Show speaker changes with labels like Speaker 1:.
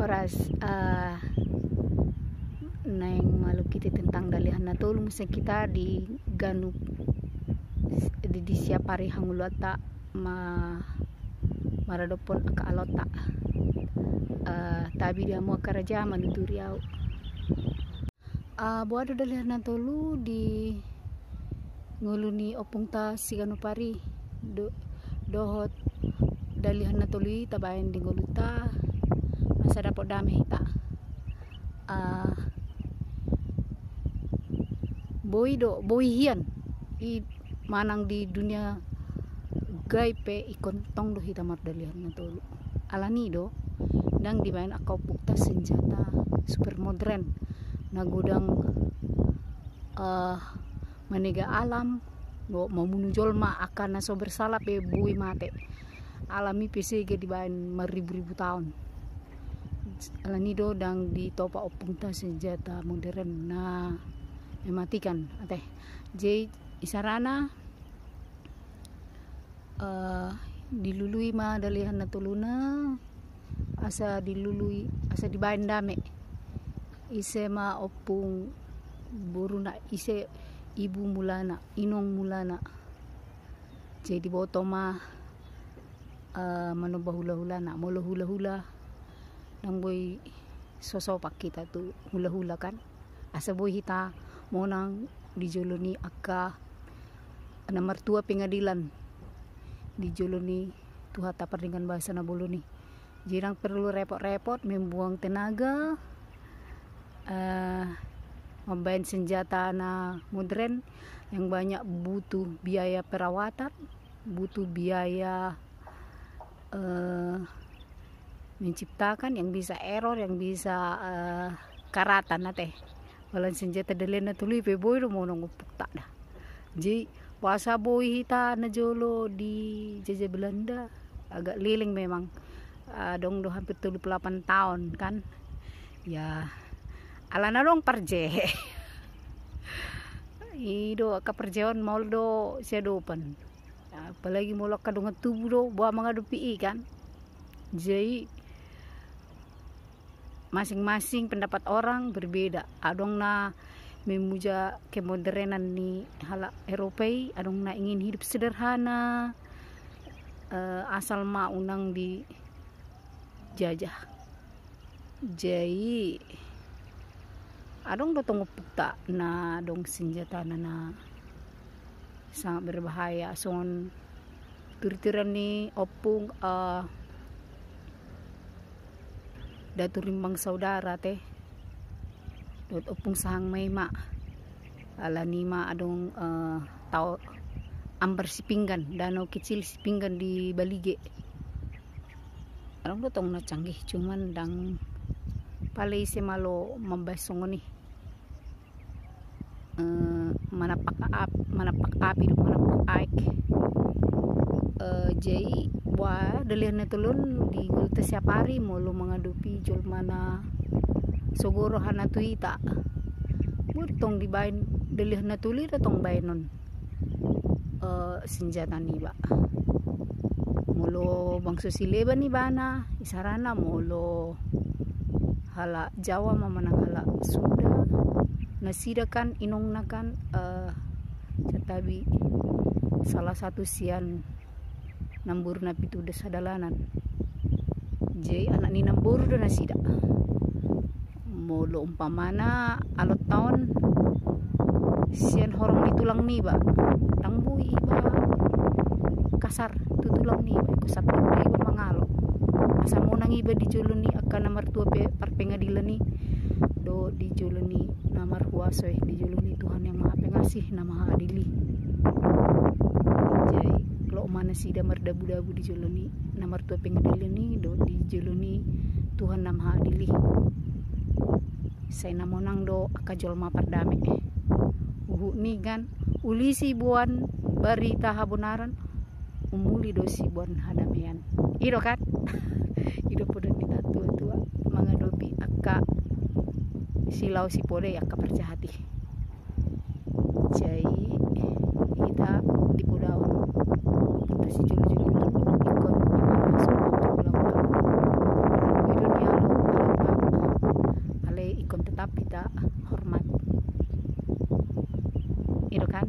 Speaker 1: oras neng malu kita tentang dalihan na tulong sa kita di ganu di siapari hangulata maradopon aka alota tabi dia mo karaja manuturiaw buado dalihan na tulu di nguluni opung ta sigano pari dohot dalihan na tuluy tabayan di nguluta asa dapat dami hita boy hian i manang di dunia gay pe ikontong do hita mar dalihan na tulu alani do dang di bayan akaw pukta senjata super modern na gudang maniga alam do mamunujol ma akan na so bersalah pe bui mate alami PCG di bayan maribu-ribu tahun alani do dang di topa opung ta senjata modern na mematikan ate jay isarana dilului ma dalihan na tuluna asa dilului asa dibayan dame ise ma opung buruna ise ibu mulana inong mulana jadi boto ma mano bahula-hula na molo hula-hula nang boy sosopak kita tu hula-hula kan asa boy hita monang dijoloni akka na mertua pengadilan dijoloni tuha tapar dengan bahasa na boloni jirang perlu repot-repot membuang tenaga membayan senjata na modern yang banyak butuh biaya perawatan butuh biaya menciptakan yang bisa error yang bisa karatan nate walau senjata dalihan na tuluy pe boy do mo nang upuk ta dah ji wasa boy hita na jolo di jajah Belanda agak liling memang dong do hampir 78 tahun kan ya alana dong parje ido ka perjeon moldo sedopan apalagi molok kadungan tubuh do buah mengadupi kan jadi masing-masing pendapat orang berbeda adong na memuja kemodernan ni hala Eropai adong na ingin hidup sederhana asal ma unang di jajah jadi adong do tongupuk ta na dong senjata na sangat berbahaya son turitiran ni opung datu rimbang saudara teh dot opung sahang maima ala nima adong tau ambar sipinggan danau kecil sipinggan di Balige adong do tong na canggih cuman dang palay si malo mambasong ni manapak api do manapak aik jay wah dalihan na tulun di ngulta siap hari molo mengadupi jol mana sogoro hana tuita tong dibayin dalihan na tuli tong bayanon senjata ni ba molo bang susileban ni bana isarana molo hala Jawa mamanang hala Sunda nasidakan inong nakan satabi salah satu sian nambur na pitu desa dalanan jay anak ni nambur do nasida molo umpamana alot taon sian horong ni tulang ni ba tangbui ba kasar tutulang ni ba kusap ni ba mangalo asa mo nang iba di jolo ni akan namar tua pengadilan ni do di jolo ni namar huasoy di jolo ni Tuhan yang maha pengasih na maha adili jay kalau mana sida mardabu-dabu di jolo ni namar tua pengadilan ni do di jolo ni Tuhan na maha adili say namonang do akajol mapardame ni kan ulisi buan barita habonaran umuli do si buan hadamian ido kan ido podo ni tua-tua mangadopi akka silau si pode akka percahati jai ita di pudawan kita si julu-julu ikon semua ulang-ulang ido ni alo tapi tak hormat itu kan.